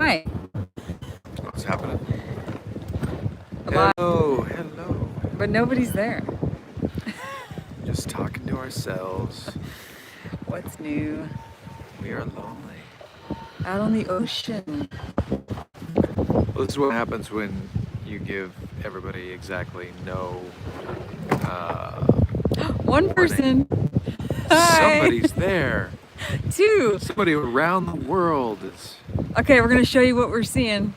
Hi. What's happening? Alive. Hello. But nobody's there. Just talking to ourselves. What's new? We are lonely. Out on the ocean. Well, this is what happens when you give everybody exactly no One warning. person. Hi. Somebody's there. Two. Somebody around the world is. Okay, we're going to show you what we're seeing.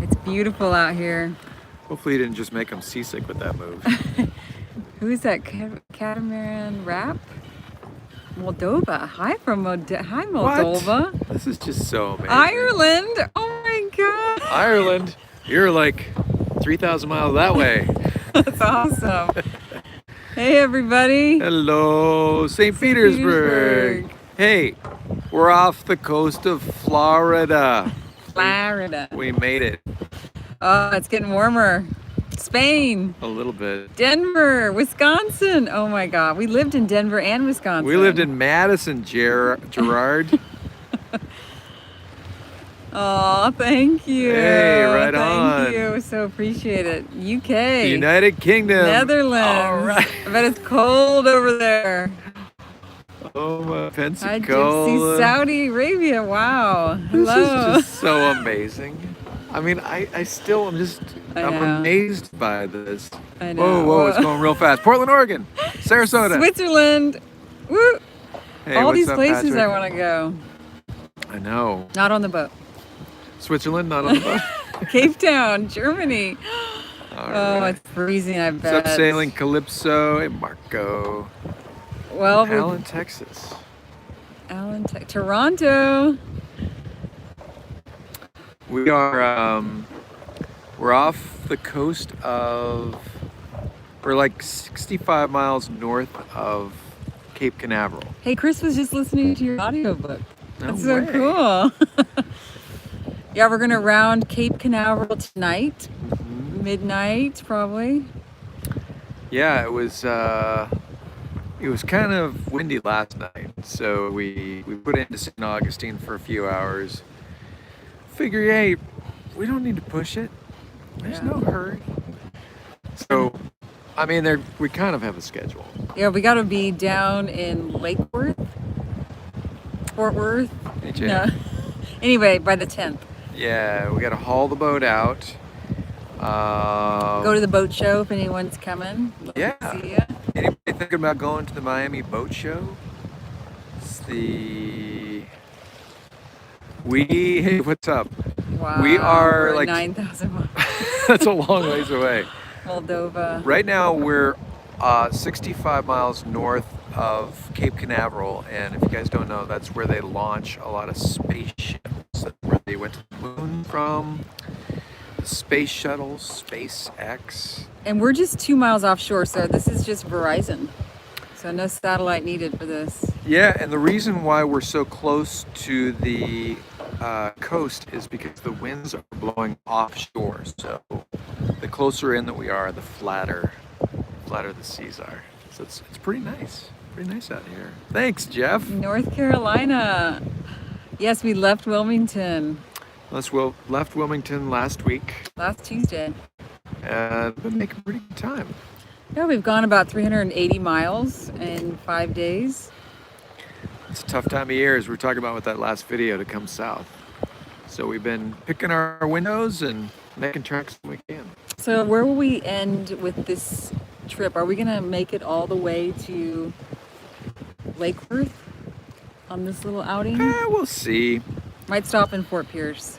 It's beautiful out here. Hopefully, you didn't just make them seasick with that move. Who is that? Catamaran Rap? Moldova. Hi from Hi, Moldova. What? This is just so amazing. Ireland. Oh my God. Ireland. You're like 3,000 miles that way. That's awesome. Hey, everybody. Hello, St. Petersburg. Hey, we're off the coast of Florida. Florida. We made it. Oh, it's getting warmer. Spain. A little bit. Denver, Wisconsin. Oh my God. We lived in Denver and Wisconsin. We lived in Madison, Gerard. Oh, thank you. Hey, right on. Thank you. So appreciate it. UK. United Kingdom. Netherlands. All right. I bet it's cold over there. Oh, Hi, Pensacola. Gypsy, Saudi Arabia. Wow. This Hello. is just so amazing. I mean, I'm know. amazed by this. I know. Whoa, it's going real fast. Portland, Oregon. Sarasota. Switzerland. Woo. Hey, All what's these up, places Patrick? I want to go. I know. Not on the boat. Switzerland, not on the boat. Cape Town, Germany. All Oh, right. it's freezing, I bet. Subsailing Calypso and Marco. Well, Allen, Texas. Toronto. We are we're off the coast of, we're like 65 miles north of Cape Canaveral. Hey, Chris was just listening to your audiobook. No That's so way. cool. Yeah, we're gonna round Cape Canaveral tonight, Mhm. midnight probably. Yeah, it was kind of windy last night, so we put into St. Augustine for a few hours. Figure, hey, we don't need to push it. There's Yeah. no hurry. So, I mean, we kind of have a schedule. Yeah, we gotta be down in Fort Worth. Hey, Jay. No. Anyway, by the 10th. Yeah, we got to haul the boat out. Go to the boat show if anyone's coming. Love to Yeah. see ya. Anybody thinking about going to the Miami Boat Show? It's hey, what's up? Wow. We are we're like 9,000 miles. That's a long ways away. Moldova. Right now we're 65 miles north of Cape Canaveral, and if you guys don't know, that's where they launch a lot of spaceships. That's where they went to the moon from. The space shuttles, SpaceX. And we're just 2 miles offshore, so this is just Verizon. So no satellite needed for this. Yeah, and the reason why we're so close to the coast is because the winds are blowing offshore. So the closer in that we are, the flatter the seas are. So it's pretty nice. Pretty nice out here. Thanks, Jeff. North Carolina. Yes, we left Wilmington Left Wilmington last week, last Tuesday. and been making a pretty good time. Yeah, we've gone about 380 miles in 5 days. It's a tough time of year, as we were talking about with that last video, to come south. So we've been picking our windows and making tracks when we can. So where will we end with this trip? Are we gonna make it all the way to Lake Worth on this little outing? We'll see. Might stop in Fort Pierce.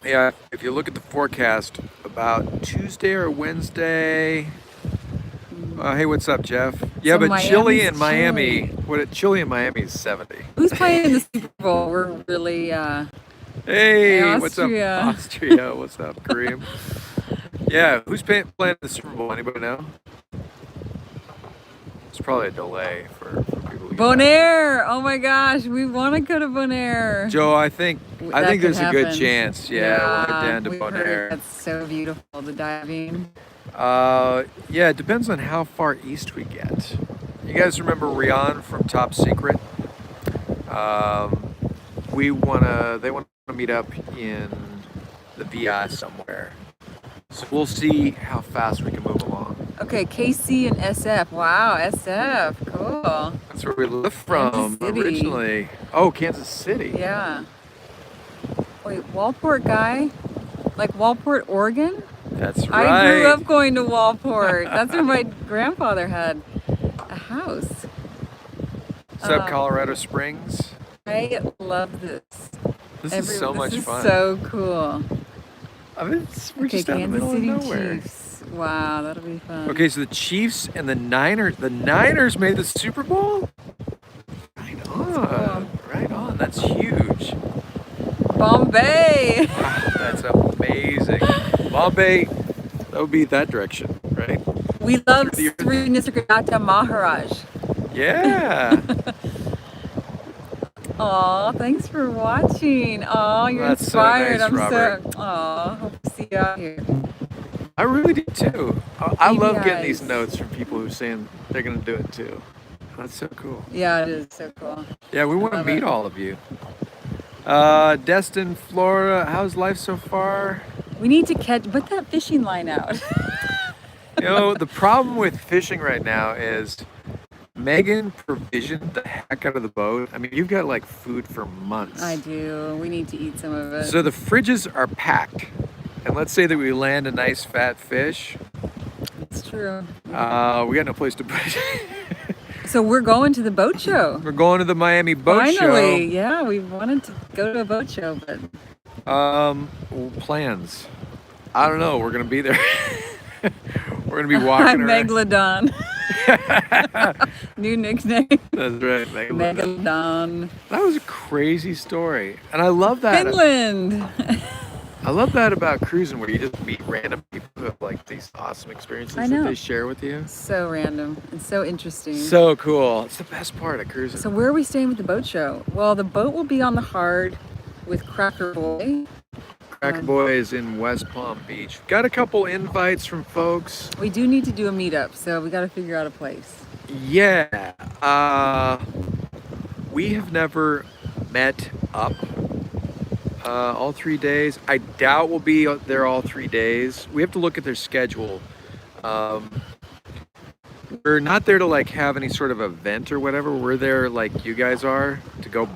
Yeah, if you look at the forecast, about Tuesday or Wednesday. Hey, what's up, Jeff? Yeah, So but chilly Miami's in Miami. chilly. Chilly in Miami is 70. Who's playing in the Super Bowl? We're really Hey, what's up, Austria. Austria? What's up, Kareem? Yeah, who's playing the Super Bowl? Anybody know? It's probably a delay for people. To get Bonaire. Oh my gosh, we want to go to Bonaire. back. Joe, I think That could there's a good happen. chance. Yeah, we'll head down to we've heard Bonaire. That's so beautiful, the diving. Yeah, it depends on how far east we get. You guys remember Rian from Top Secret? Um, they want to meet up in the VI somewhere. So we'll see how fast we can move along. Okay, KC and SF. Wow, SF. Cool. That's where we live Kansas from City. originally. Oh, Kansas City. Yeah. Wait, Walport guy? Like Walport, Oregon? That's right. I grew up going to Walport. That's where my grandfather had a house. What's up, Colorado Springs? I love this. This is so much fun. This is so cool. I mean, we're just out in the middle of nowhere. Chiefs. Wow, that'll be fun. Okay, so the Chiefs and the Niners made the Super Bowl? Right on. Right on. That's huge. Bombay. Wow, that's amazing. Bombay, that would be that direction, right? We love Sri Nisargadatta Maharaj. Yeah. Aw, thanks for watching. Aw, you're That's inspired. so nice, Robert. Aw, hope to see you out here. I really do too. I love getting ABIs. these notes from people who are saying they're going to do it too. That's so cool. Yeah, it is so cool. Yeah, we want to Love meet it. all of you. Destin, Florida, how's life so far? We need to put that fishing line out. You know, the problem with fishing right now is Megan provisioned the heck out of the boat. I mean, you've got like food for months. I do. We need to eat some of it. So the fridges are packed. And let's say that we land a nice fat fish. It's true. We got no place to put it. So we're going to the boat show. We're going to the Miami Boat Show. Finally, yeah, we wanted to go to a boat show, but Plans. I don't know. We're gonna be there. We're gonna be walking around. Megalodon. New nickname. That's right, Megalodon. Megalodon. That was a crazy story, and I love that. Finland. I love that about cruising, where you just meet random people who have like these awesome experiences I know. that they share with you. So random and so interesting. So cool. It's the best part of cruising. So where are we staying with the boat show? Well, the boat will be on the Hard with Cracker Boy. Cracker Boy is in West Palm Beach. Got a couple invites from folks. We do need to do a meetup, so we got to figure out a place. Yeah. We have never met up all 3 days. I doubt we'll be there all 3 days. We have to look at their schedule. We're not there to like have any sort of event or whatever. We're there like you guys are to go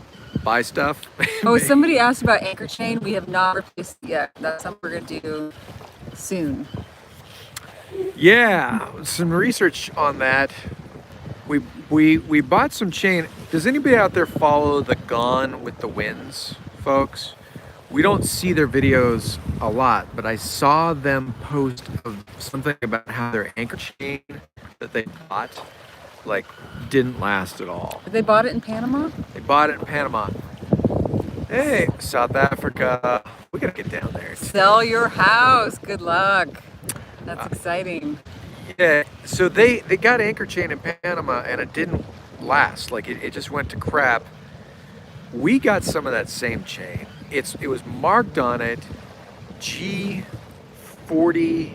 buy stuff. Oh, somebody asked about anchor chain. We have not replaced it yet. That's something we're gonna do soon. Yeah, some research on that. We bought some chain. Does anybody out there follow the Gone with the Winds folks? We don't see their videos a lot, but I saw them post something about how their anchor chain that they bought like didn't last at all. They bought it in Panama? They bought it in Panama. Hey, South Africa. We gotta get down there. Sell your house. Good luck. That's exciting. Yeah, so they got anchor chain in Panama and it didn't last. Like it just went to crap. We got some of that same chain. It was marked on it G40.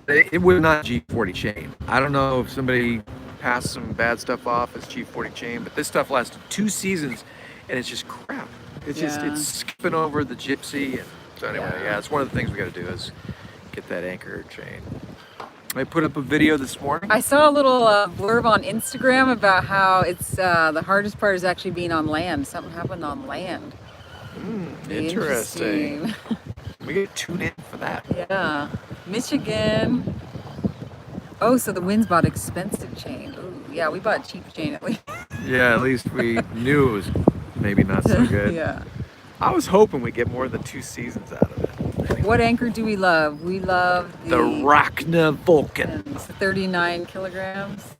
It was not G40 chain. I don't know if somebody passed some bad stuff off as G40 chain, but this stuff lasted 2 seasons and it's just crap. It's just it's skipping over the gypsy. And so anyway, yeah, it's one of the things we got to do is get that anchor chain. I put up a video this morning. I saw a little blurb on Instagram about how it's the hardest part is actually being on land. Something happened on land. Interesting. We get tuned in for that. Yeah. Michigan. Oh, so the Winds bought expensive chain. Ooh, yeah, we bought cheap chain at least. Yeah, at least we knew it was maybe not so good. Yeah. I was hoping we'd get more than 2 seasons out of it. Anyway. What anchor do we love? We love the Rachna Vulcan. 39 kilograms.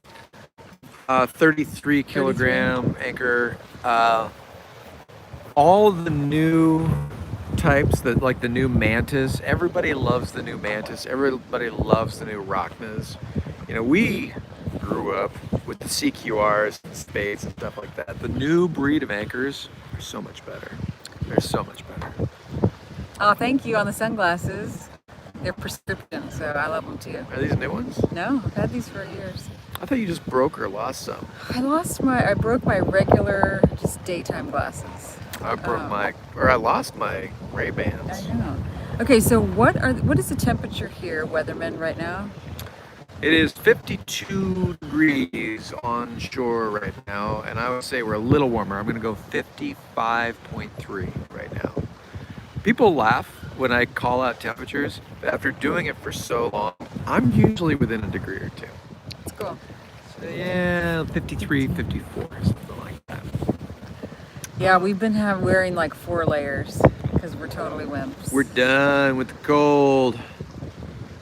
33 kilogram anchor. All the new types, that like the new Mantis. Everybody loves the new Mantis. Everybody loves the new Rachnas. You know, we grew up with the CQRs and spades and stuff like that. The new breed of anchors are so much better. They're so much better. Oh, thank you on the sunglasses. They're prescription, so I love them too. Are these new ones? No, I've had these for years. I thought you just broke or lost some. I broke my regular, just daytime glasses. I lost my Ray-Bans. I know. Okay, so what is the temperature here, weatherman, right now? It is 52 degrees on shore right now, and I would say we're a little warmer. I'm going to go 55.3 right now. People laugh when I call out temperatures, but after doing it for so long, I'm usually within a degree or two. That's cool. So yeah, 53, 54, something like that. Yeah, we've been wearing like 4 layers because we're totally wimps. We're done with the cold.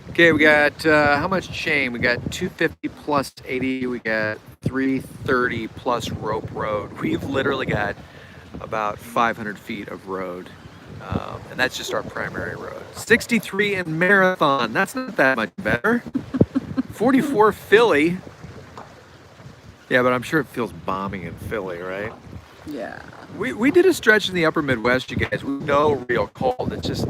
Okay, we got how much chain? We got 250 plus 80. We got 330 plus rope road. We've literally got about 500 feet of road, and that's just our primary road. 63 in Marathon. That's not that much better. 44 Philly. Yeah, but I'm sure it feels balmy in Philly, right? Yeah. We did a stretch in the upper Midwest, you guys. We know real cold. It's just...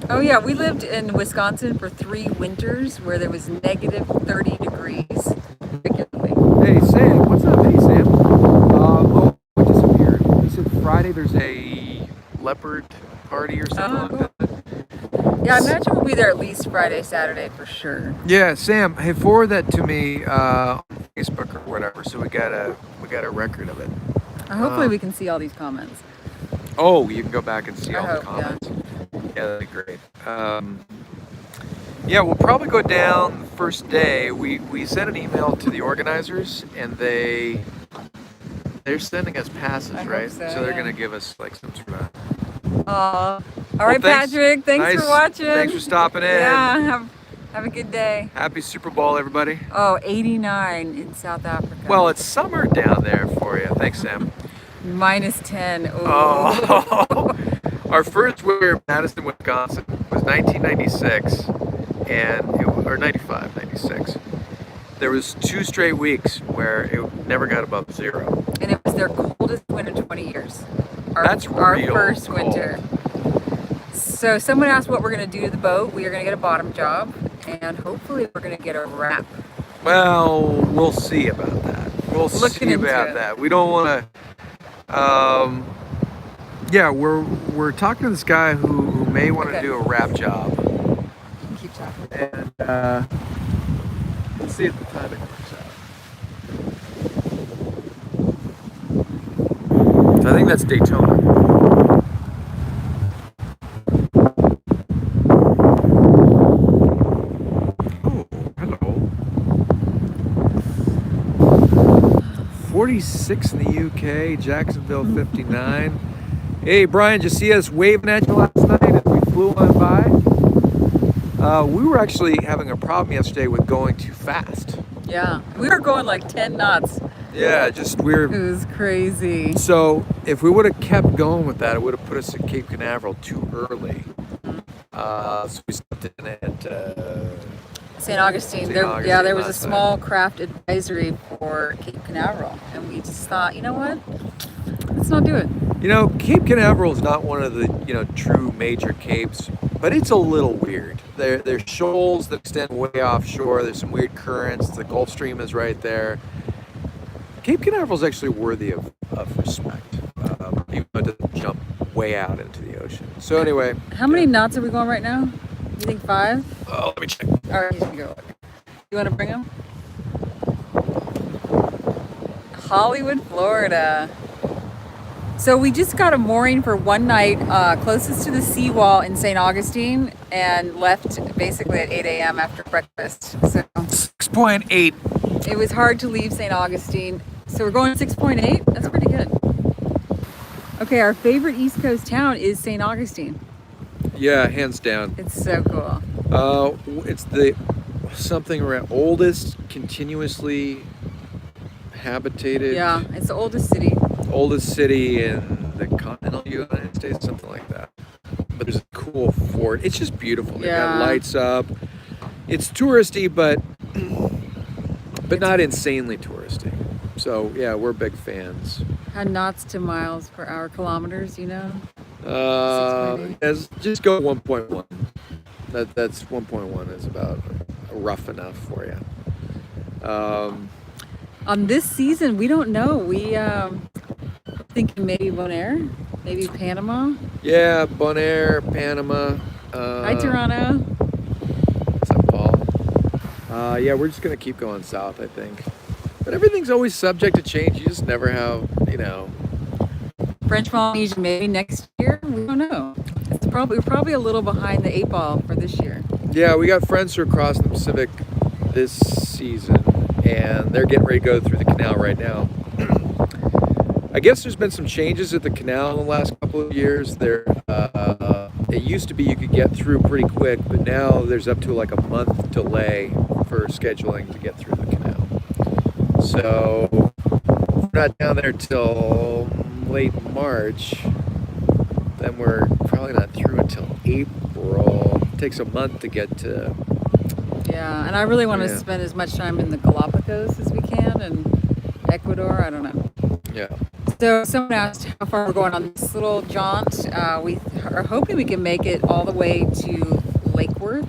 Oh yeah, we lived in Wisconsin for 3 winters where there was negative 30 degrees regularly. Hey Sam, what's up? Hey Sam. What disappeared? He said Friday there's a leopard party or something like that. Yeah, I imagine we'll be there at least Friday, Saturday for sure. Yeah, Sam, hey, forward that to me on Facebook or whatever, so we got a record of it. Hopefully we can see all these comments. Oh, you can go back and see I all hope, the comments. Yeah, that'd be great. Yeah, we'll probably go down the first day. We sent an email to the organizers, and they're sending us passes, right? So, they're yeah. gonna give us like some sort of... All right, thanks. Patrick. Thanks for watching. Thanks for stopping in. Yeah, have a good day. Happy Super Bowl, everybody. Oh, 89 in South Africa. Well, it's summer down there for you. Thanks, Sam. Minus 10. Oh. Our first winter in Madison, Wisconsin was 1996, or 95, 96. There was 2 straight weeks where it never got above 0. And it was their coldest winter in 20 years. That's our real first cold. winter. So someone asked what we're going to do to the boat. We are going to get a bottom job, and hopefully we're going to get a wrap. Well, we'll see about that. We'll Looking see into about it. that. We don't want to... yeah, we're talking to this guy who may want to Okay. do a wrap job. Keep talking. And let's see if the timing works out. So I think that's Daytona. Oh, hello. 46 in the UK, Jacksonville 59. Hey Brian, did you see us waving at you last night as we flew on by? We were actually having a problem yesterday with going too fast. Yeah, we were going like 10 knots. Yeah, just we're... It was crazy. So if we would have kept going with that, it would have put us at Cape Canaveral too early. So we stopped in at St. Augustine. There was a last small craft advisory for Cape Canaveral, and we just thought, you know what? Let's not do it. You know, Cape Canaveral is not one of the true major capes, but it's a little weird. There's shoals that extend way offshore. There's some weird currents. The Gulf Stream is right there. Cape Canaveral is actually worthy of respect, even though it doesn't jump way out into the ocean. So anyway, How many knots are we going right now? You think 5? oh, let me check. All right, he's gonna go look. You want to bring him? Hollywood, Florida. So we just got a mooring for one night closest to the seawall in St. Augustine and left basically at 8 a.m. after breakfast. So 6.8. it was hard to leave St. Augustine. So we're going 6.8. That's pretty good. Okay, our favorite East Coast town is St. Augustine. Yeah, hands down. It's so cool. It's the something around oldest continuously habitated. Yeah, it's the oldest city. Oldest city in the continental United States, something like that. But there's a cool fort. It's just beautiful. They've got Yeah. lights up. It's touristy, but not insanely touristy. So yeah, we're big fans. How knots to miles per hour, kilometers, you know? 6.8. Just go 1.1. That's 1.1 is about rough enough for you. On this season, we don't know. We thinking maybe Bonaire, maybe Panama. Yeah, Bonaire, Panama. Hi, Toronto. What's up, Paul? Yeah, we're just gonna keep going south, I think. But everything's always subject to change. You just never have, French Polynesia maybe next year. We don't know. We're probably a little behind the 8 ball for this year. Yeah, we got friends who are crossing the Pacific this season, and they're getting ready to go through the canal right now. I guess there's been some changes at the canal in the last couple of years. It used to be you could get through pretty quick, but now there's up to like a month delay for scheduling to get through the canal. So if we're not down there till late March, then we're probably not through until April. It takes a month to get to. Yeah, and I really want to spend as much time in the Galapagos as we can, and Ecuador. I don't know. Yeah. So someone asked how far we're going on this little jaunt. We are hoping we can make it all the way to Lake Worth.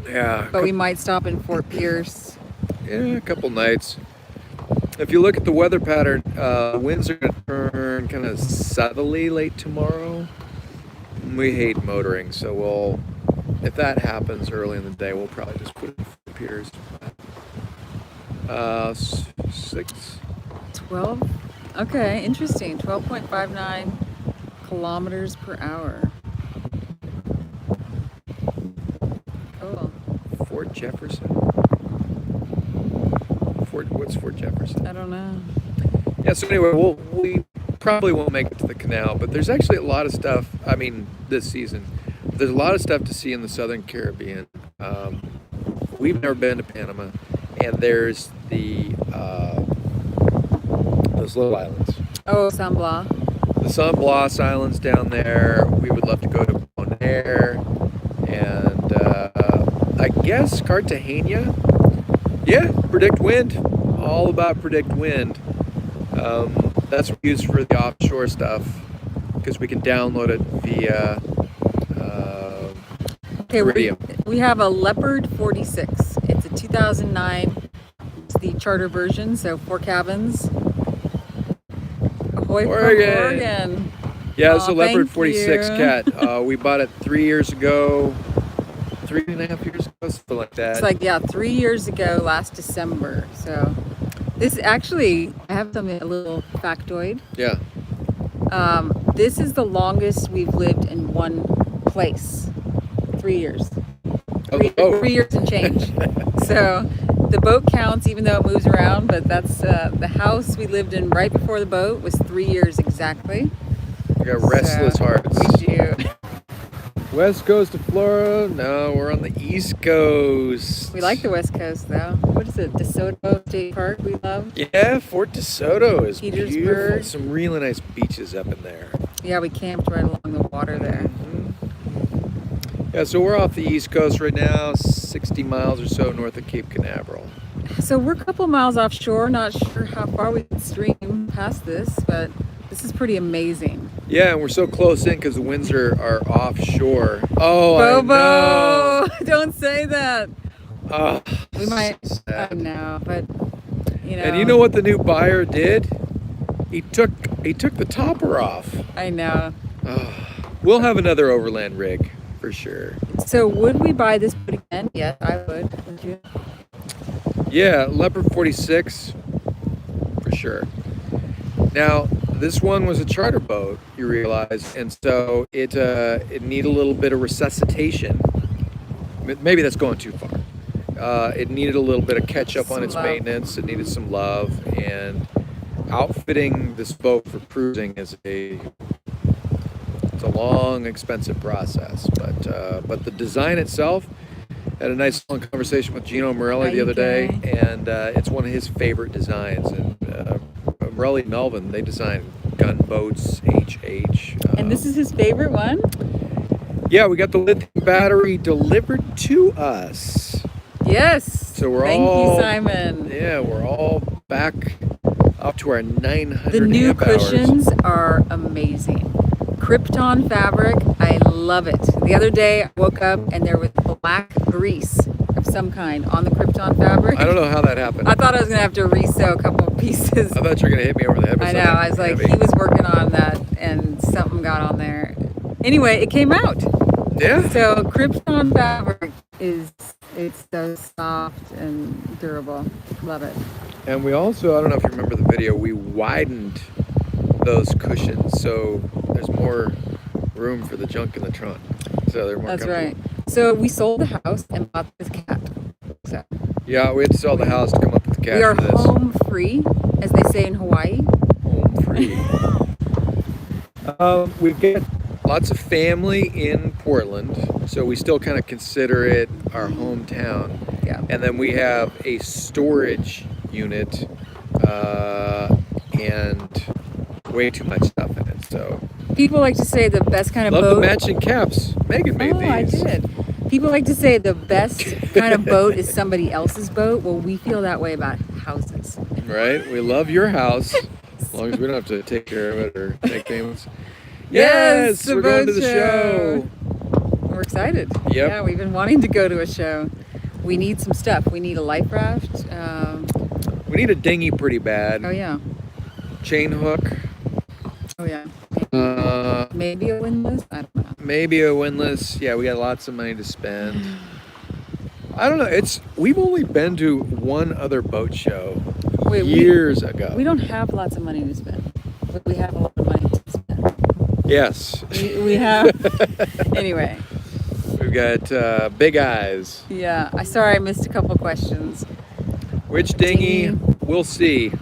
Yeah. But we might stop in Fort Pierce. Yeah, a couple nights. If you look at the weather pattern, winds are going to turn kind of southerly late tomorrow. We hate motoring, so if that happens early in the day, we'll probably just put it in Fort Pierce. 12? Okay, interesting. 12.59 kilometers per hour. Cool. Fort Jefferson? What's Fort Jefferson? I don't know. Yeah, so anyway, we probably won't make it to the canal, but there's actually a lot of stuff, this season, there's a lot of stuff to see in the Southern Caribbean. We've never been to Panama, and there's those little islands. Oh, San Blas. The San Blas Islands down there. We would love to go to Bonaire, and I guess Cartagena. Yeah, predict wind. All about predict wind. That's what we use for the offshore stuff because we can download it via Iridium. We have a Leopard 46. It's a 2009. It's the charter version, so 4 cabins. Ahoy from Oregon. Yeah, it's a Leopard thank 46 you. cat. We bought it 3 years ago. 3.5 years ago, something like that. It's like, 3 years ago, last December. So this actually, I have a little factoid. Yeah. This is the longest we've lived in one place. 3 years. 3 years and change. So the boat counts even though it moves around, but that's the house we lived in right before the boat was 3 years exactly. We got restless hearts. We do. West Coast of Florida. No, we're on the East Coast. We like the West Coast though. What is it? DeSoto State Park we love. Yeah, Fort DeSoto is Petersburg. beautiful. Some really nice beaches up in there. Yeah, we camped right along the water there. Yeah, so we're off the East Coast right now, 60 miles or so north of Cape Canaveral. So we're a couple miles offshore. Not sure how far we can stream past this, but this is pretty amazing. Yeah, and we're so close in because the winds are offshore. Oh, Bobo! I know. Don't say that. Oh, We might. so sad. I know, but you know. And you know what the new buyer did? He took the topper off. I know. Oh, we'll have another overland rig for sure. So would we buy this boat again? Yes, I would. Would you? Yeah, Leopard 46 for sure. Now, this one was a charter boat, you realize, and so it needed a little bit of resuscitation. Maybe that's going too far. It needed a little bit of catch up on its maintenance. It needed some love, and outfitting this boat for cruising is it's a long, expensive process. But the design itself, had a nice long conversation with Gino Morelli the other day, and it's one of his favorite designs. And Morelli and Melvin, they design gunboats, HH. And this is his favorite one? Yeah, we got the lithium battery delivered to us. Yes. So Thank you, Simon. Yeah, we're all back up to our 900 The new amp hours. cushions are amazing. Krypton fabric. I love it. The other day I woke up and there was black grease of some kind on the Krypton fabric. I don't know how that happened. I thought I was going to have to resew a couple of pieces. I thought you were going to hit me over the head with I know. something I was like, heavy. he was working on that and something got on there. Anyway, it came out. Yeah? So Krypton fabric it's so soft and durable. Love it. And we also, I don't know if you remember the video, we widened those cushions so there's more room for the junk in the trunk. So they're more That's comfortable. right. So we sold the house and bought this cat. So Yeah, we had to sell the house to come up with the cash we are for this. home free, as they say in Hawaii. Home free. We've got lots of family in Portland, so we still kind of consider it our hometown. Yeah. And then we have a storage unit and way too much stuff in it. So People like to say the best kind of love boat. the matching caps. Megan made Oh, I these. did. People like to say the best kind of boat is somebody else's boat. Well, we feel that way about houses. Right? We love your house as long as we don't have to take care of it or make payments. Yes, the we're going to boat the show. We're excited. Yep. Yeah, we've been wanting to go to a show. We need some stuff. We need a life raft. We need a dinghy pretty bad. Oh yeah. Chain hook. Oh yeah. Maybe, Maybe a windlass. I don't know. maybe a windlass. Yeah, we got lots of money to spend. I don't know. We've only been to one other boat show Wait, years ago. We don't have lots of money to spend, but we have a lot of money to spend. Yes. We have. Anyway. We've got big eyes. Yeah. Sorry I missed a couple questions. Which dinghy? Dinghy. We'll see.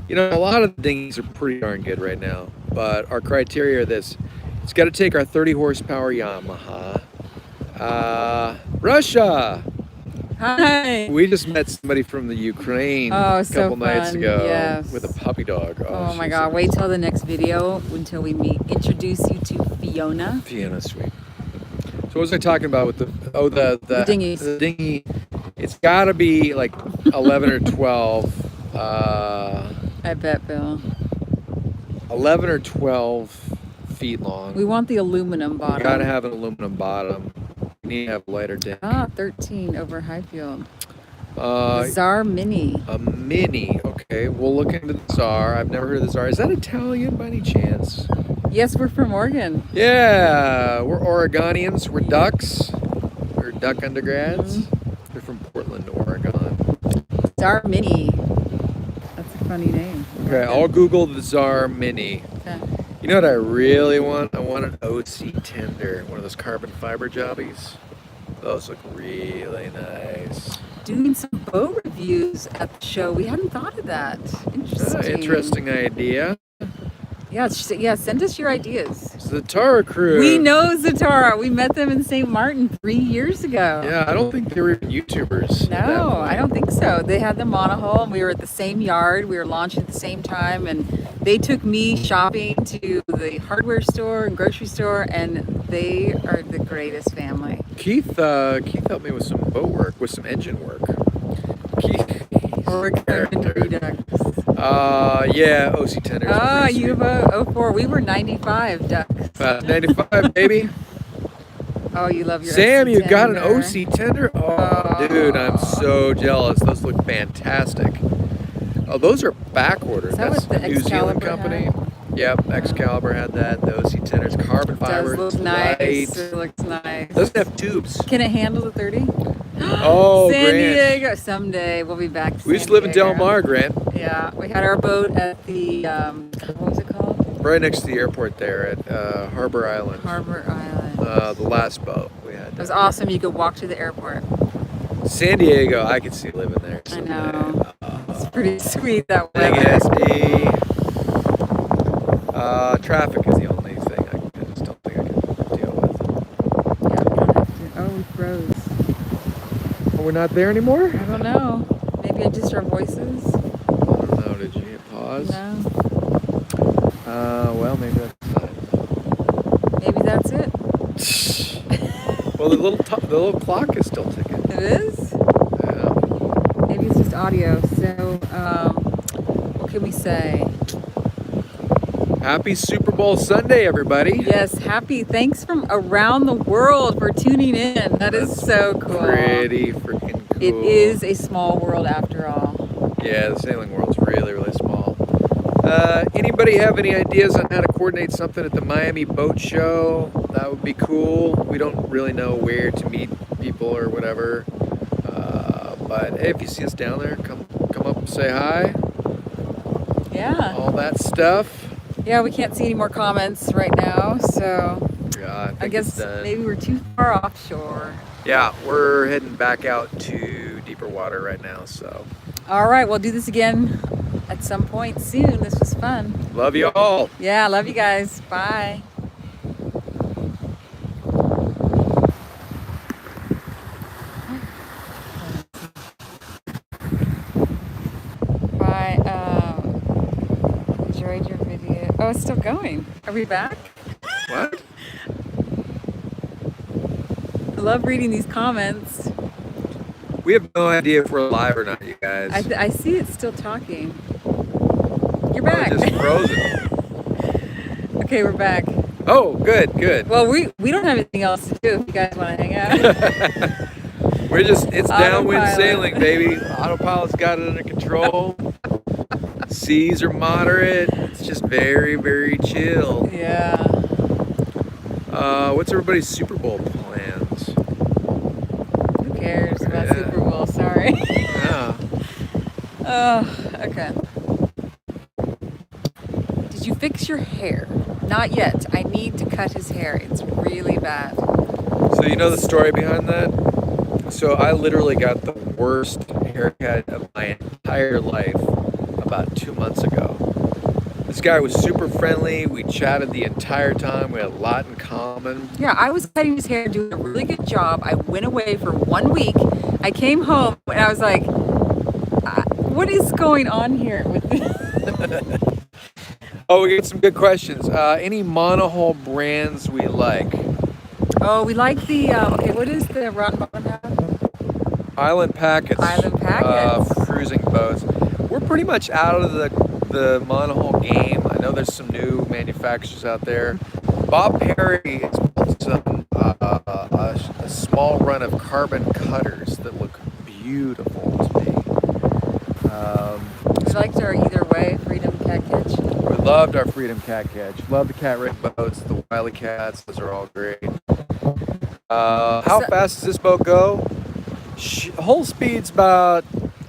You know, a lot of the dinghies are pretty darn good right now, but our criteria are this. It's got to take our 30 horsepower Yamaha. Russia! Hi. We just met somebody from the Ukraine Oh, a so couple nights fun. ago Yes. with a puppy dog. Oh my she's God! so Wait till the next video until we meet. Introduce you to Fiona. Fiona, sweet. So what was I talking about with the dinghies. The dinghy. It's got to be like 11 or 12. I bet, Bill. 11 or 12 feet long. We want the aluminum We bottom. gotta have an aluminum bottom. We need to have a lighter deck. 13 over Highfield. Uh, Czar Mini. a mini. Okay, we'll look into the Tsar. I've never heard of the Tsar. Is that Italian by any chance? Yes, we're from Oregon. Yeah, we're Oregonians. We're ducks. We're duck undergrads. Mm-hmm. They're from Portland, Oregon. Czar Mini. That's a funny name. Okay, I'll Google the Tsar Mini. Okay. You know what I really want? I want an OC tender, one of those carbon fiber jobbies. Those look really nice. Doing some boat reviews at the show. We hadn't thought of that. Interesting. Interesting idea. Yeah, send us your ideas. Zatara crew. We know Zatara. We met them in St. Martin 3 years ago. Yeah, I don't think they were even YouTubers. at that No, point. I don't think so. They had the monohull and we were at the same yard. We were launching at the same time and they took me shopping to the hardware store and grocery store and they are the greatest family. Keith helped me with some boat work, with some engine work. Keith. Oregon Redux. Yeah, OC tenders. are Oh, pretty you sweet. have a 04. We were 95 ducks. 95, baby. Oh, you love your Sam, OC you got an tender. OC tender? Oh, dude, I'm so jealous. Those look fantastic. Oh, those are back ordered. Is that That's what the a New Zealand Excalibur company. had? Yep, Excalibur had that. The OC tenders, carbon It does fiber. look it's nice. light. It looks nice. Doesn't have tubes. Can it handle the 30? Oh, San Grant. Diego. Someday we'll be back to We used San to live in Del Diego. Mar, Grant, Yeah, we had our boat at the, what was it called? right next to the airport there at Harbor Island. Harbor Island. The last boat we had. It was awesome. You could walk to the airport. San Diego, I could see living there. I someday. know. It's pretty sweet that Big weather. SD. Traffic is the only thing I just don't think I can deal with. Yeah, we don't have to. Oh, we froze. Oh, we're not there anymore? I don't know. Maybe just our voices? I don't know. Did you hit pause? No. Well, maybe that's fine. Maybe that's it. Well, the little clock is still ticking. It is? Yeah. Maybe it's just audio. So, what can we say? Happy Super Bowl Sunday, everybody. Yes, happy. Thanks from around the world for tuning in. That's so cool. Pretty freaking cool. It is a small world after all. Yeah, the sailing world's really, really small. Anybody have any ideas on how to coordinate something at the Miami Boat Show? That would be cool. We don't really know where to meet people or whatever. But hey, if you see us down there, come up and say hi. Yeah. All that stuff. Yeah, we can't see any more comments right now, so Yeah, I guess maybe we're too far offshore. Yeah, we're heading back out to deeper water right now, so. All right, we'll do this again at some point soon. This was fun. Love you all. Yeah, love you guys. Bye. Bye. Enjoyed your video. Oh, it's still going. Are we back? What? I love reading these comments. We have no idea if we're live or not, you guys. I see it's still talking. You're Oh, back. it's just frozen. Okay, we're back. Oh, good. Well, we don't have anything else to do if you guys want to hang out. It's downwind Autopilot. sailing, baby. Autopilot's got it under control. Seas are moderate. It's just very, very chill. Yeah. What's everybody's Super Bowl plans? Who cares about Yeah. Super Bowl? Sorry. Yeah. Oh, okay. Did you fix your hair? Not yet. I need to cut his hair. It's really bad. So you know the story behind that? So I literally got the worst haircut of my entire life about 2 months ago. This guy was super friendly. We chatted the entire time. We had a lot in common. Yeah, I was cutting his hair, doing a really good job. I went away for 1 week. I came home and I was like, what is going on here with this? Oh, we get some good questions. Any monohull brands we like? Oh, we like the, okay, what is the Rotten Bottom have? Island Packets. Island Packets. Cruising boats. We're pretty much out of the monohull game. I know there's some new manufacturers out there. Bob Perry has built some a small run of carbon cutters that look beautiful to me. We liked our Either Way Freedom Cat Catch. We loved our Freedom Cat Catch. Love the cat rig boats, the Wily Cats. Those are all great. How fast does this boat go? Hull speed's about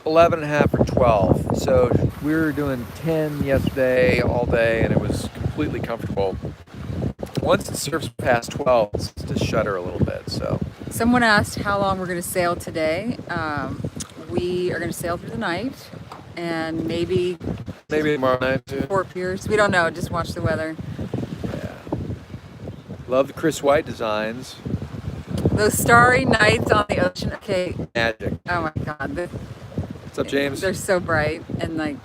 11 and a half or 12. So we were doing 10 yesterday all day, and it was completely comfortable. Once it surfs past 12, it's to shudder a little bit. So Someone asked how long we're going to sail today. We are going to sail through the night and maybe tomorrow night too. Fort Pierce. We don't know. Just watch the weather. Yeah. Love the Chris White designs. Those starry nights on the ocean. Okay. Magic. Oh my God. What's up, James? They're so bright. And like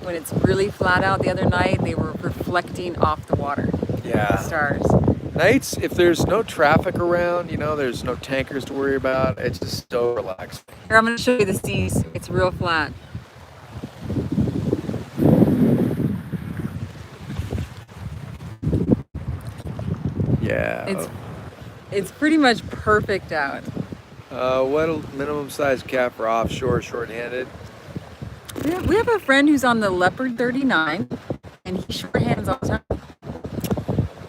when it's really flat out the other night, they were reflecting off the water. Yeah. The stars. Nights, if there's no traffic around, there's no tankers to worry about, it's just so relaxed. Here, I'm going to show you the seas. It's real flat. Yeah. It's pretty much perfect out. What a minimum size cat for offshore shorthanded? We have a friend who's on the Leopard 39, and he shorthands all the time.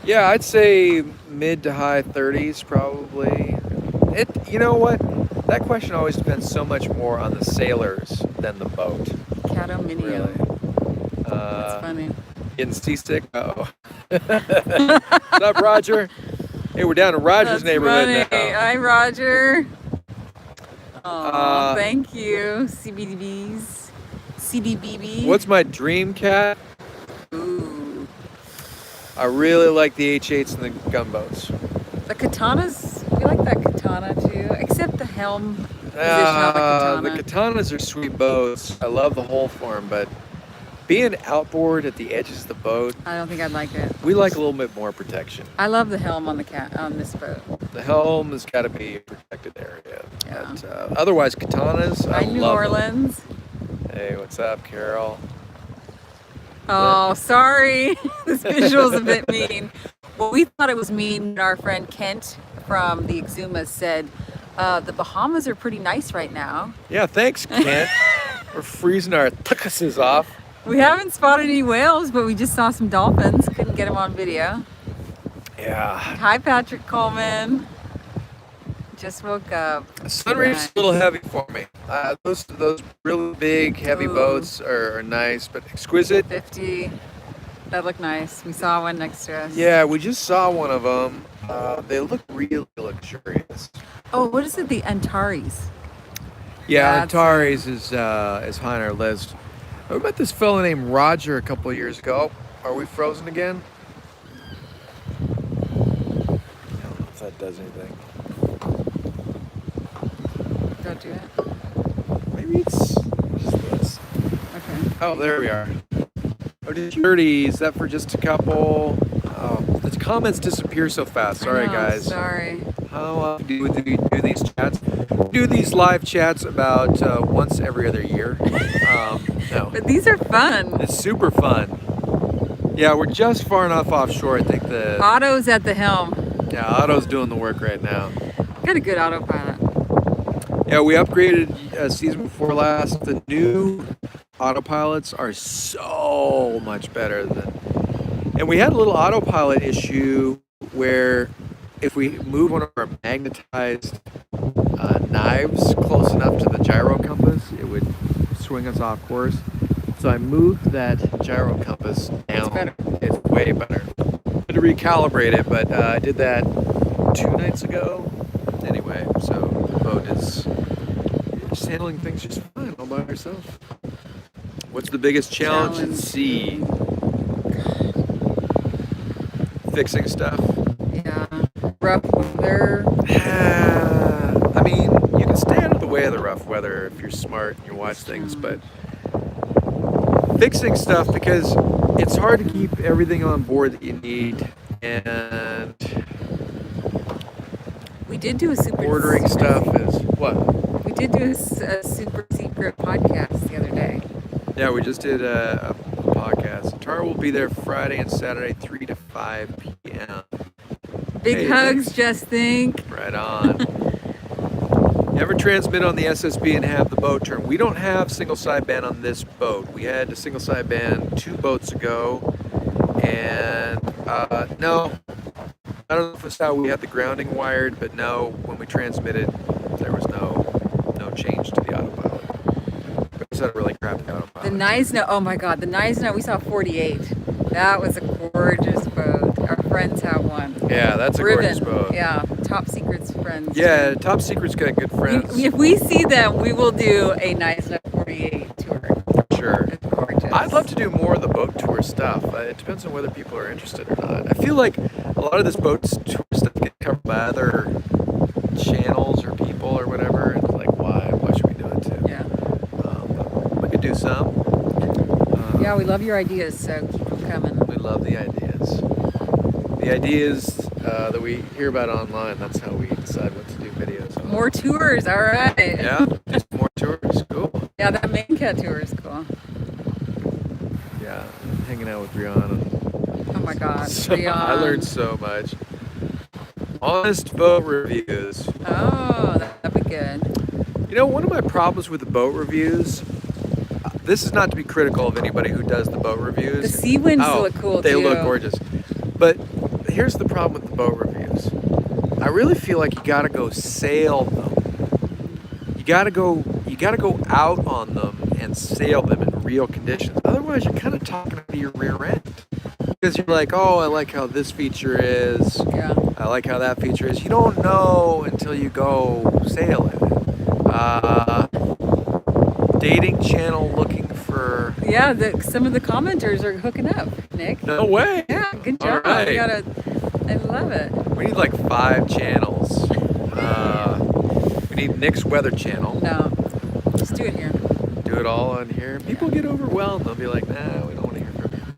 Yeah, I'd say mid to high 30s probably. You know what? That question always depends so much more on the sailors than the boat. Catominium. Really. That's funny. Getting seasick? Uh-oh. What's up, Roger? Hey, we're down in Roger's neighborhood funny. now. Hi, Roger. Oh, thank you. CBDBs. CDBB. What's my dream cat? Ooh. I really like the H8s and the gunboats. The katanas, we like that katana too, except the helm position of the katana. The katanas are sweet boats. I love the whole form, but being outboard at the edges of the boat, I don't think I'd like it. we like a little bit more protection. I love the helm on on this boat. The helm has got to be a protected area. Yeah. But, otherwise, katanas, I Hi, New love Orleans. them. Hey, what's up, Carol? Oh, sorry. This visual's a bit mean. Well, we thought it was mean when our friend Kent from the Exumas said, the Bahamas are pretty nice right now. Yeah, thanks, Kent. We're freezing our tuckuses off. We haven't spotted any whales, but we just saw some dolphins. Couldn't get them on video. Yeah. Hi, Patrick Coleman. Just woke up. The sun rays a little heavy for me. Those really big, heavy boats are nice, but exquisite. 50. That looked nice. We saw one next to us. Yeah, we just saw one of them. They look really luxurious. Oh, what is it? The Antares. Yeah, That's Antares is high on our list. I met this fellow named Roger a couple of years ago. Are we frozen again? I don't know if that does anything. Don't do it. Maybe it's just this. Okay. Oh, there we are. Oh, 30. Is that for just a couple? Oh, the comments disappear so fast. Sorry, I know, guys. Sorry. How often do we do these chats? We do these live chats about once every other year. No. But these are fun. It's super fun. Yeah, we're just far enough offshore. I think Otto's at the helm. Yeah, Otto's doing the work right now. Got a good autopilot. Yeah, we upgraded season before last. The new autopilots are so much better and we had a little autopilot issue where if we move one of our magnetized knives close enough to the gyro compass, it would swing us off course. So I moved that gyro compass down. It's better. It's way better. I had to recalibrate it, but I did that 2 nights ago. Anyway, so the boat is just handling things just fine all by herself. What's the biggest challenge at sea? Fixing stuff. Yeah. Rough weather. I mean, you can stay out of the way of the rough weather if you're smart and you watch things, but fixing stuff, because it's hard to keep everything on board that you need, and We did do a super ordering stuff is what? We did do a super secret podcast the other day. Yeah, we just did a podcast. Tara will be there Friday and Saturday, 3 to 5 p.m. Big Hey, hugs, thanks. Just Think. Right on. Never transmit on the SSB and have the boat turn. We don't have single sideband on this boat. We had a single sideband 2 boats ago, and no, I don't know if it's how we had the grounding wired, but no, when we transmitted, there was no change to the autopilot. It's a really crappy autopilot. The Neisner, oh my God, the Neisner, we saw 48. That was a gorgeous boat. Our friends have one. Yeah, that's a gorgeous boat. Yeah, Top Secret's friends. Yeah, Top Secret's got good friends. If we see them, we will do a Neisner 48 tour. Sure. It's gorgeous. I'd love to do more of the boat tour stuff. It depends on whether people are interested or not. I feel like a lot of this boat tour stuff gets covered by other channels or people or whatever. It's like, why should we do it too? Yeah. But we could do some. Yeah, we love your ideas, so keep them coming. We love the ideas. The ideas that we hear about online, that's how we decide what to do videos on. More tours, all right. Yeah, just more tours. Cool. Yeah, that main cat tour is cool. Yeah, hanging out with Rihanna. Oh my God, So, Rihanna. I learned so much. Honest boat reviews. Oh, that'd be good. You know, one of my problems with the boat reviews, this is not to be critical of anybody who does the boat reviews. The sea winds look cool they too. look gorgeous. But here's the problem with the boat reviews. I really feel like you gotta go sail them. You gotta go out on them and sail them in real conditions. Otherwise, you're kind of talking to your rear end. Because you're like, oh, I like how this feature is. Yeah. I like how that feature is. You don't know until you go sail in it. Dating channel looking for... Yeah, some of the commenters are hooking up, Nick. No way. Yeah, good All job. right. I love it. We need like 5 channels. We need Nick's Weather Channel. No, just do it here. Do it all on here. People get overwhelmed. They'll be like, nah, we don't want to hear from you.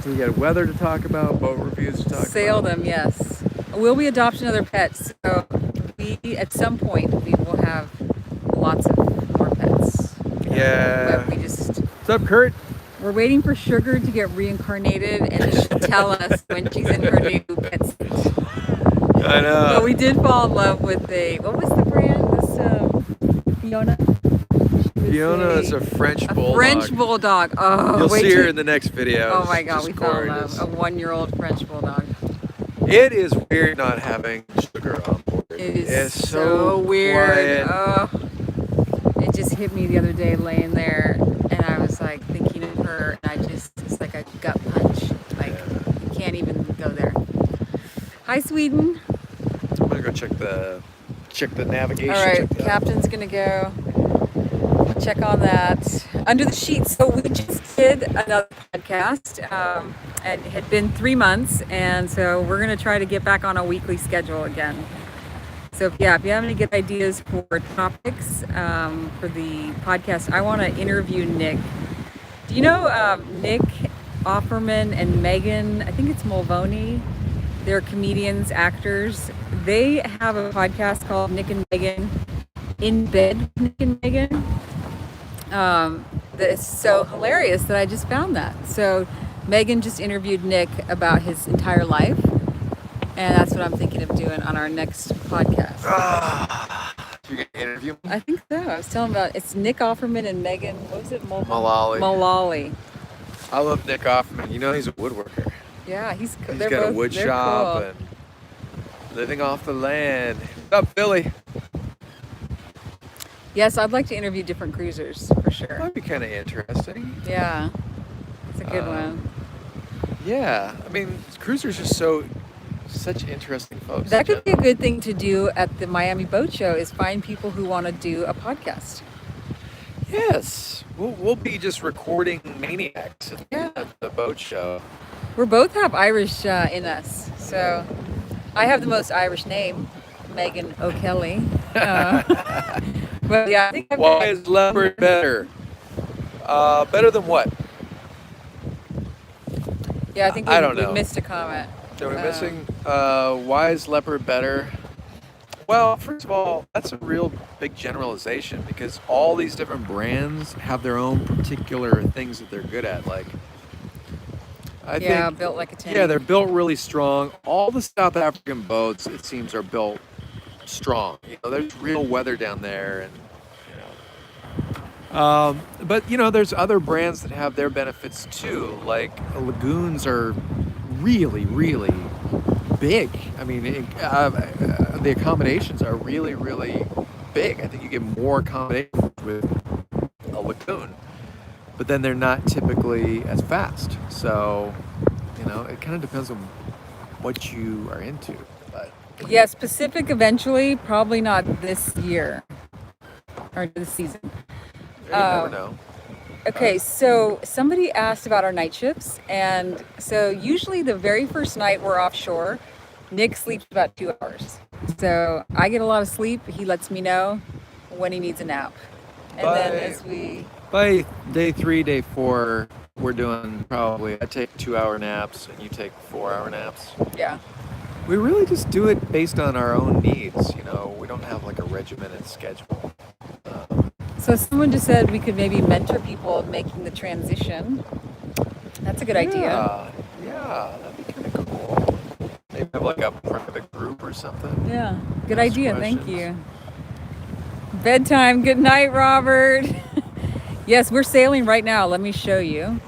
So we got weather to talk about, boat reviews to talk about. Sail them, yes. Will we adopt another pet? So at some point, we will have lots of more pets. Yeah. But we just What's up, Kurt? We're waiting for Sugar to get reincarnated and she'll tell us when she's in her new pet suit. I know. But we did fall in love with what was the brand? This Fiona? Fiona is a French bulldog. French bulldog. Oh, You'll see her in the next video. Oh my God, we fell in love. A 1-year-old French bulldog. It is weird not having Sugar on board. It is It's so weird. quiet. Oh, it just hit me the other day laying there, and I was like thinking of her, and it's like a gut punch. Like you can't even go there. Hi, Sweden. I'm gonna go check the navigation. All right, Captain's gonna go check on that under the sheets. So we just did another podcast, and it had been 3 months, and so we're gonna try to get back on a weekly schedule again. So if you have any good ideas for topics for the podcast, I want to interview Nick. Do you know Nick Offerman and Megan? I think it's Mulvoney. They're comedians, actors. They have a podcast called Nick and Megan in Bed with Nick and Megan. That is so hilarious that I just found that. So Megan just interviewed Nick about his entire life. And that's what I'm thinking of doing on our next podcast. You're going to interview me? I think so. I was telling about it's Nick Offerman and Megan. What was it? Mullally. Mullally. I love Nick Offerman. You know he's a woodworker. Yeah, He's got a wood shop cool. and living off the land. What's up, Billy? Yes, I'd like to interview different cruisers for sure. That'd be kind of interesting. Yeah, it's a good one. Yeah, I mean, cruisers are such interesting folks. That could be a good thing to do at the Miami Boat Show is find people who want to do a podcast. Yes, we'll be just recording maniacs at the boat show. We both have Irish in us, so I have the most Irish name, Megan O'Kelly. But yeah, I think Why is leopard better? Better than what? Yeah, I think I don't we know. missed a comment. Are we missing? Why is leopard better? Well, first of all, that's a real big generalization because all these different brands have their own particular things that they're good at. Like, I think, built like a tank. yeah, they're built really strong. All the South African boats, it seems, are built strong. You know, there's real weather down there, and but you know, there's other brands that have their benefits too. Like lagoons are really, really big. I mean, the accommodations are really, really big. I think you get more accommodations with a lagoon, but then they're not typically as fast. So, you know, it kind of depends on what you are into. But Yes, Pacific eventually, probably not this year or this season. you never know. Okay, so somebody asked about our night shifts, and so usually the very first night we're offshore, Nick sleeps about 2 hours. So I get a lot of sleep. He lets me know when he needs a nap. And then By day 3, day 4, we're doing probably, I take 2-hour naps and you take 4-hour naps. yeah. We really just do it based on our own needs, you know. We don't have like a regimented schedule. So someone just said we could maybe mentor people making the transition. That's a good idea. Yeah, that'd be kind of cool. Maybe have like a private group or something. Yeah, good Ask idea. Thank questions. you. Bedtime. Good night, Robert. Yes, we're sailing right now. Let me show you.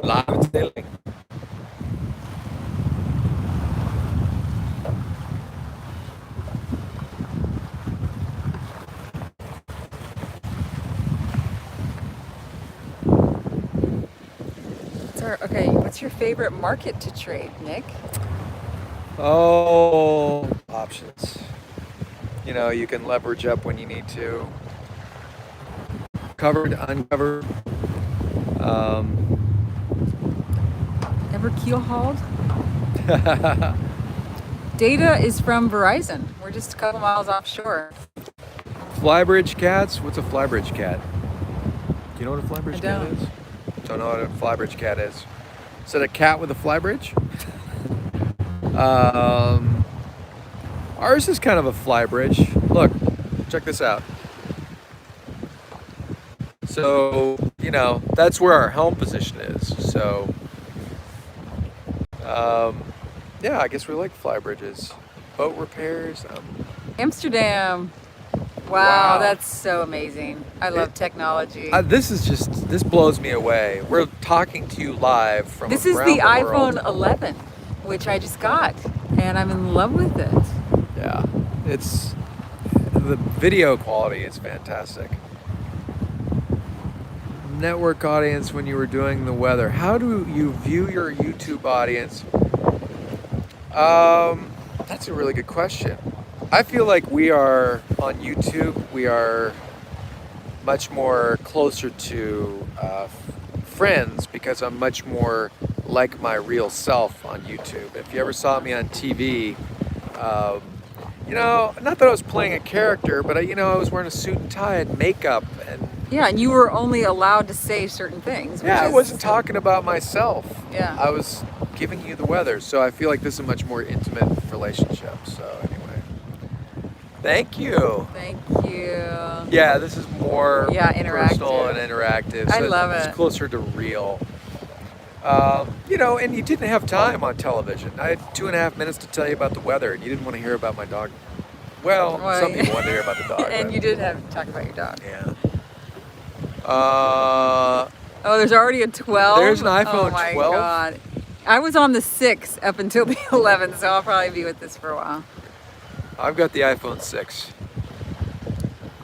Live sailing. Okay, what's your favorite market to trade, Nick? Oh, options. You know, you can leverage up when you need to. Covered, uncovered. Ever keel hauled? Data is from Verizon. We're just a couple miles offshore. Flybridge cats? What's a flybridge cat? Do you know what a flybridge cat don't. is? Don't know what a flybridge cat is. Is it a cat with a flybridge? Ours is kind of a flybridge. Look, check this out. So that's where our helm position is. So, yeah, I guess we like fly bridges, boat repairs. Amsterdam. Wow, Wow. that's so amazing. I love technology. This blows me away. We're talking to you live from This is around the the iPhone world. 11, which I just got, and I'm in love with it. Yeah, the video quality is fantastic. Network audience when you were doing the weather. How do you view your YouTube audience? That's a really good question. I feel like we are on YouTube. We are much more closer to friends because I'm much more like my real self on YouTube. If you ever saw me on TV, not that I was playing a character, but I was wearing a suit and tie and makeup and. Yeah, and you were only allowed to say certain things. Yeah, I wasn't talking about myself. Yeah. I was giving you the weather, so I feel like this is a much more intimate relationship. So anyway, thank you. Thank you. Yeah, this is more personal interactive. and interactive. I So love it. It's closer to real. And you didn't have time on television. I had 2.5 minutes to tell you about the weather, and you didn't want to hear about my dog. Well, some people wanted to hear about the dog. And but, you did have to talk about your dog. Yeah. Oh, there's already a 12? There's an iPhone 12. Oh my God. I was on the 6 up until the 11, so I'll probably be with this for a while. I've got the iPhone 6.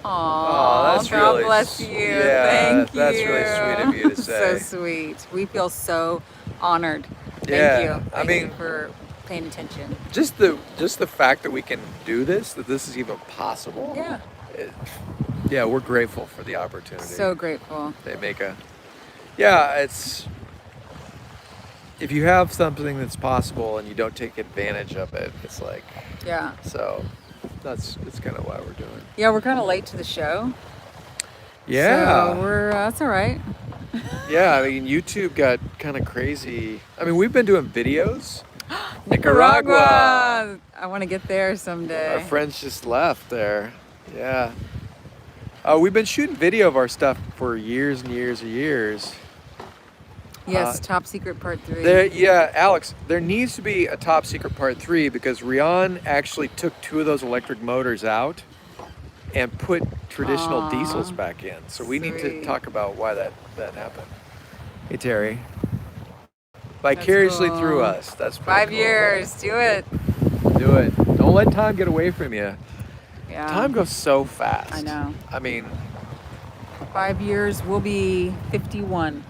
Aww, that's God really bless you. Yeah, Thank you. that's really sweet of you to say. So sweet. We feel so honored. Thank Yeah, you. I Thank mean- you for paying attention. Just the fact that we can do this, that this is even possible. Yeah. Yeah, we're grateful for the opportunity. So grateful. They make it's, if you have something that's possible and you don't take advantage of it, it's like, Yeah. so it's kind of why we're doing. Yeah, we're kind of late to the show. Yeah. So that's all right. Yeah, I mean, YouTube got kind of crazy. I mean, we've been doing videos. Nicaragua. I want to get there someday. Our friends just left there. Yeah. We've been shooting video of our stuff for years and years and years. Yes, Top Secret Part 3. Alex, there needs to be a Top Secret Part 3 because Rian actually took 2 of those electric motors out and put traditional diesels back in. So we need to Sweet. talk about why that happened. Hey, Terry. Vicariously cool. through us. That's pretty 5 cool. years. Do it. Do it. Don't let time get away from you. Yeah. Time goes so fast. I know. I mean, 5 years, we'll be 51.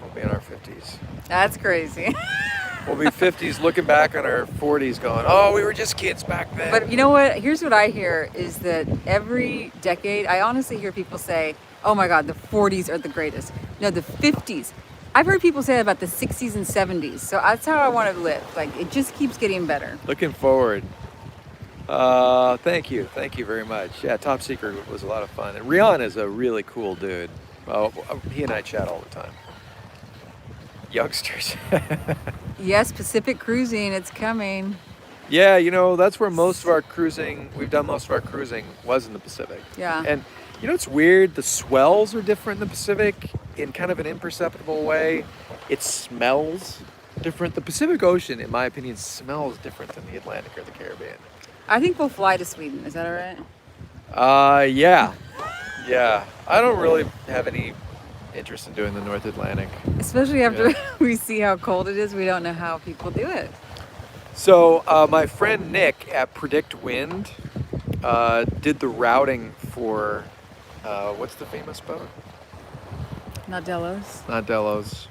we'll be in our 50s. That's crazy. We'll be 50s looking back on our 40s going, oh, we were just kids back then. But you know what? Here's what I hear is that every decade, I honestly hear people say, oh my God, the 40s are the greatest. No, the 50s. I've heard people say that about the 60s and 70s. So that's how I want to live. Like, it just keeps getting better. Looking forward. Thank you. Thank you very much. Yeah, Top Secret was a lot of fun. And Rian is a really cool dude. He and I chat all the time. Youngsters. Yes, Pacific Cruising, it's coming. Yeah, that's where we've done most of our cruising was in the Pacific. Yeah. And it's weird, the swells are different in the Pacific in kind of an imperceptible way. It smells different. The Pacific Ocean, in my opinion, smells different than the Atlantic or the Caribbean. I think we'll fly to Sweden. Is that all right? Yeah. Yeah. I don't really have any interest in doing the North Atlantic. Especially after we see how cold it is. We don't know how people do it. So my friend Nick at Predict Wind did the routing for, what's the famous boat? Not Delos. Not Delos.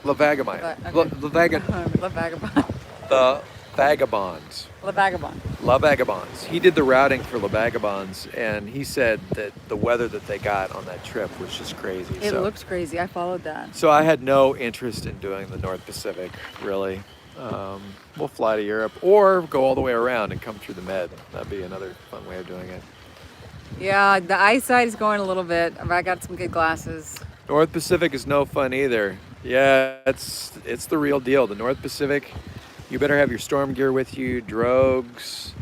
La Vagabond. Okay. La Vagabond. La Vagabond. The Vagabonds. La Vagabond. La Vagabonds. He did the routing for La Vagabonds, and he said that the weather that they got on that trip was just crazy. It looks crazy. I followed that. So I had no interest in doing the North Pacific, really. We'll fly to Europe or go all the way around and come through the Med. That'd be another fun way of doing it. Yeah, the eyesight is going a little bit. I got some good glasses. North Pacific is no fun either. Yeah, it's the real deal. The North Pacific, you better have your storm gear with you, drogues,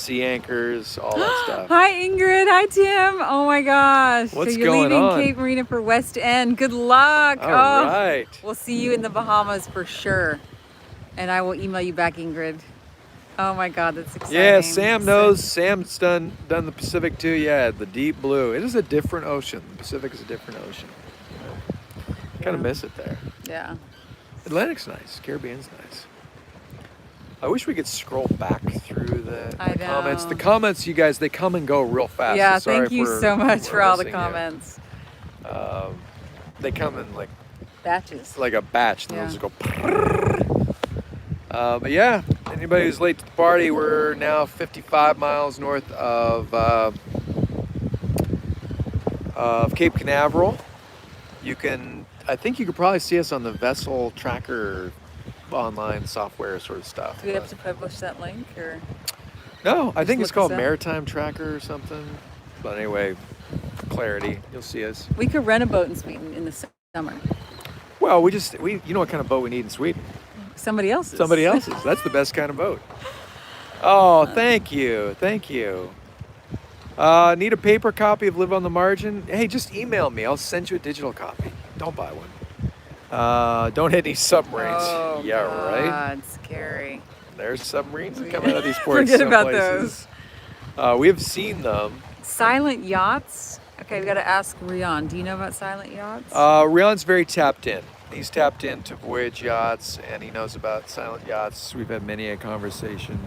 sea anchors, all that stuff. Hi, Ingrid. Hi, Tim. Oh my gosh. What's so you're going leaving on? Cape Marina for West End. Good luck. All right. We'll see you in the Bahamas for sure. And I will email you back, Ingrid. Oh my God, that's exciting. Yeah, Sam knows. Sam's done the Pacific too. Yeah, the deep blue. It is a different ocean. The Pacific is a different ocean. Kind of miss it there. Yeah. Atlantic's nice. Caribbean's nice. I wish we could scroll back through the comments. The comments, you guys, they come and go real fast. Yeah, so sorry thank you so much for all the comments. They come in like batches, like a batch. And they'll just go. But yeah, anybody who's late to the party, we're now 55 miles north of Cape Canaveral. I think you could probably see us on the vessel tracker online software sort of stuff. Do we have to publish that link or? No, I think it's called Maritime Tracker or something. But anyway, for clarity, you'll see us. We could rent a boat in Sweden in the summer. Well, you know what kind of boat we need in Sweden? Somebody else's. Somebody else's. That's the best kind of boat. Oh, thank you. Thank you. Need a paper copy of Live on the Margin? Hey, just email me. I'll send you a digital copy. Don't buy one. Don't hit any submarines. Oh, yeah, God, right? Scary. There's submarines that come out of these ports. Forget about those. We have seen them. Silent yachts? Okay, we got to ask Rian. Do you know about silent yachts? Rian's very tapped in. He's tapped into voyage yachts, and he knows about silent yachts. We've had many a conversation.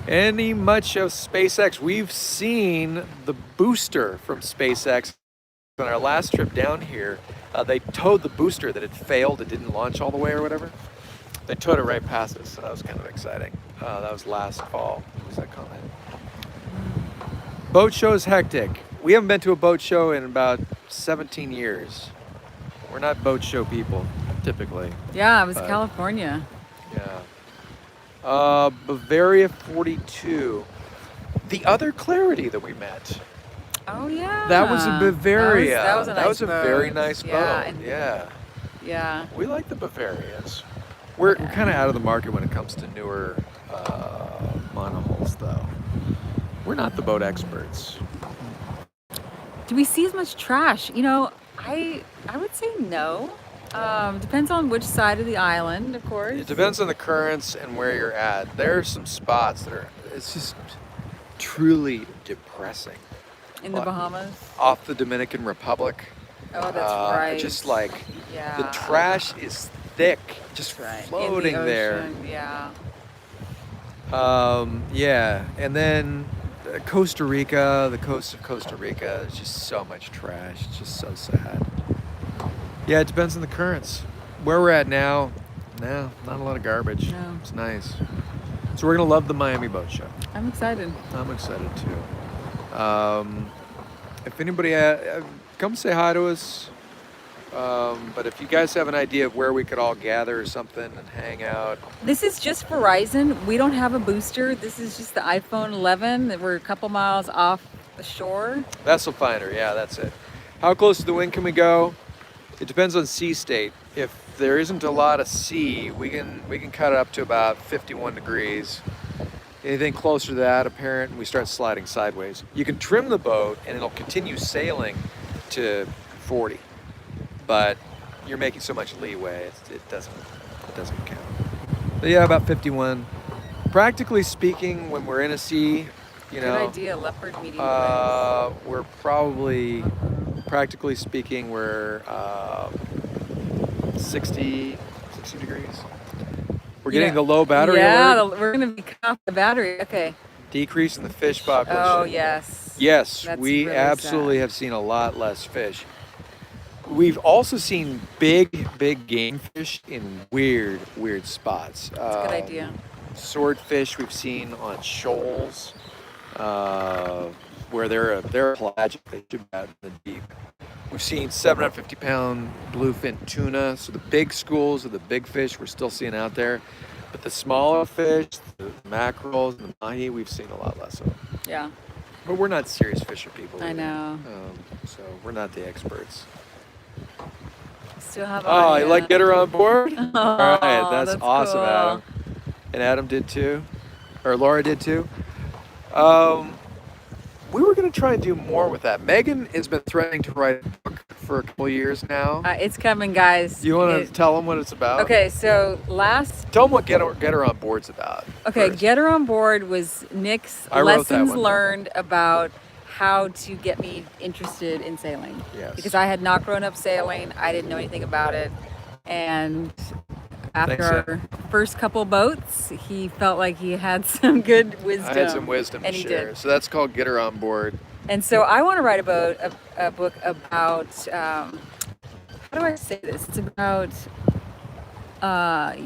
Any much of SpaceX. We've seen the booster from SpaceX on our last trip down here. They towed the booster that had failed. It didn't launch all the way or whatever. They towed it right past us, so that was kind of exciting. That was last fall. What was that comment? Boat show is hectic. We haven't been to a boat show in about 17 years. We're not boat show people, typically. Yeah, it was California. Yeah. Bavaria 42. The other Clarity that we met. Oh, yeah. That was a Bavaria. That was a very nice boat. Yeah. Yeah. We like the Bavarias. We're kind of out of the market when it comes to newer monohulls, though. We're not the boat experts. Do we see as much trash? You know, I would say no. Depends on which side of the island, of course. It depends on the currents and where you're at. There are some spots that it's just truly depressing. In the Bahamas? Off the Dominican Republic. Oh, that's right. Just like the trash is thick, just floating there. Yeah. Yeah, and then Costa Rica, the coast of Costa Rica, is just so much trash. It's just so sad. Yeah, it depends on the currents. Where we're at now, no, not a lot of garbage. No. It's nice. So we're gonna love the Miami Boat Show. I'm excited. I'm excited too. If anybody, come say hi to us. But if you guys have an idea of where we could all gather or something and hang out. This is just Verizon. We don't have a booster. This is just the iPhone 11. We're a couple miles off the shore. Vessel Finder, yeah, that's it. How close to the wind can we go? It depends on sea state. If there isn't a lot of sea, we can cut it up to about 51 degrees. Anything closer to that, apparent, we start sliding sideways. You can trim the boat and it'll continue sailing to 40. But you're making so much leeway, it doesn't count. But yeah, about 51. Practically speaking, when we're in a sea, Good idea, leopard medium. We're probably, practically speaking, we're 60 degrees. We're getting the low battery alert. We're going to be cut off the battery. Okay. Decrease in the fish population. Oh, yes. Yes, That's we really absolutely sad. have seen a lot less fish. We've also seen big game fish in weird spots. That's a good idea. Swordfish we've seen on shoals, where they're pelagic fish out in the deep. We've seen 750-pound bluefin tuna, so the big schools of the big fish we're still seeing out there. But the smaller fish, the mackerels, and the mahi, we've seen a lot less of. Yeah. But we're not serious fisher people. I know. So we're not the experts. Still have Oh, you like get her on board? Oh, All right, that's awesome, cool. Adam. And Adam did too, or Laura did too. We were going to try and do more with that. Megan has been threatening to write a book for a couple years now. It's coming, guys. You want to tell them what it's about? Okay, so Tell them what Get Her On Board's about. Okay, first. Get Her On Board was Nick's I wrote that lessons one. learned about how to get me interested in sailing. Yes. Because I had not grown up sailing, I didn't know anything about it, and after Thanks, our first couple boats, he felt like he had some good wisdom. I had some wisdom to and he share. did. So that's called Get Her On Board. And so I want to write a book about, how do I say this? It's about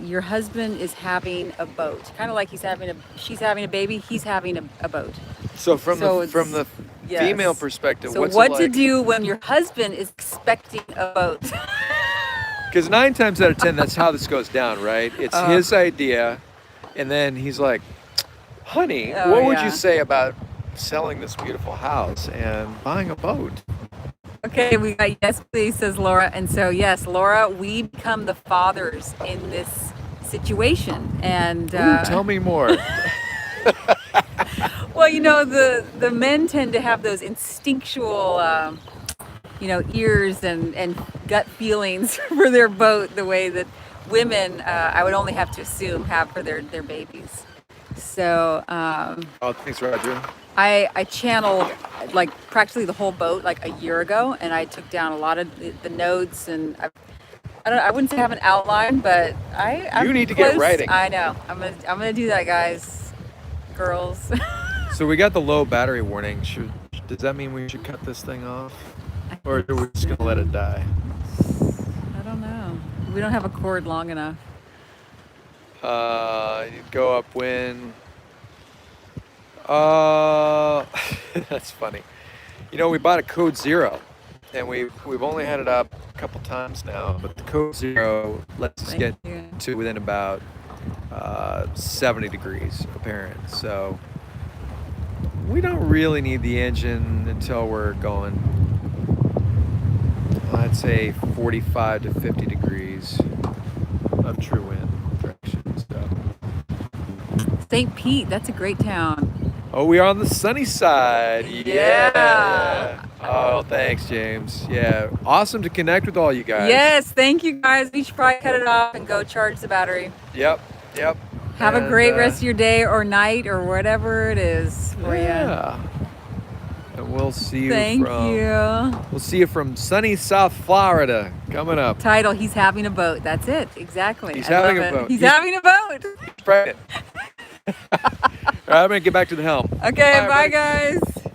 your husband is having a boat, kind of like she's having a baby, he's having a boat. So from the Yes. female perspective, So what's what it to like? do when your husband is expecting a boat? Because 9 times out of 10, that's how this goes down, right? It's his idea, and then he's like, honey, what would you say about selling this beautiful house and buying a boat? Okay, we got yes please, says Laura. And so yes, Laura, we become the fathers in this situation. And Tell me more. well, the men tend to have those instinctual ears and gut feelings for their boat, the way that women, I would only have to assume, have for their babies. So Oh, thanks, Roger. I channeled like practically the whole boat like a year ago, and I took down a lot of the notes, and I wouldn't say I have an outline, but I'm You need to close. get writing. I know. I'm gonna do that, guys, girls. So we got the low battery warning. Does that mean we should cut this thing off? Or are we just going to let it die? I don't know. We don't have a cord long enough. You'd go upwind. That's funny. We bought a Code Zero, and we've only had it up a couple times now, but the Code Zero lets us get to within about 70 degrees apparent. So we don't really need the engine until we're going, I'd say 45 to 50 degrees of true wind direction. So. St. Pete, that's a great town. Oh, we are on the sunny side. Yeah. Oh, thanks, James. Yeah, awesome to connect with all you guys. Yes, thank you, guys. We should probably cut it off and go charge the battery. Yep. Have a great rest of your day or night or whatever it is for you. Yeah. And we'll see you Thank you. We'll see you from sunny South Florida coming up. Title, he's having a boat. That's it. Exactly. He's I having love a it. boat. He's having a boat. Pregnant. All right, I'm going to get back to the helm. Okay, Bye, bye everybody. guys.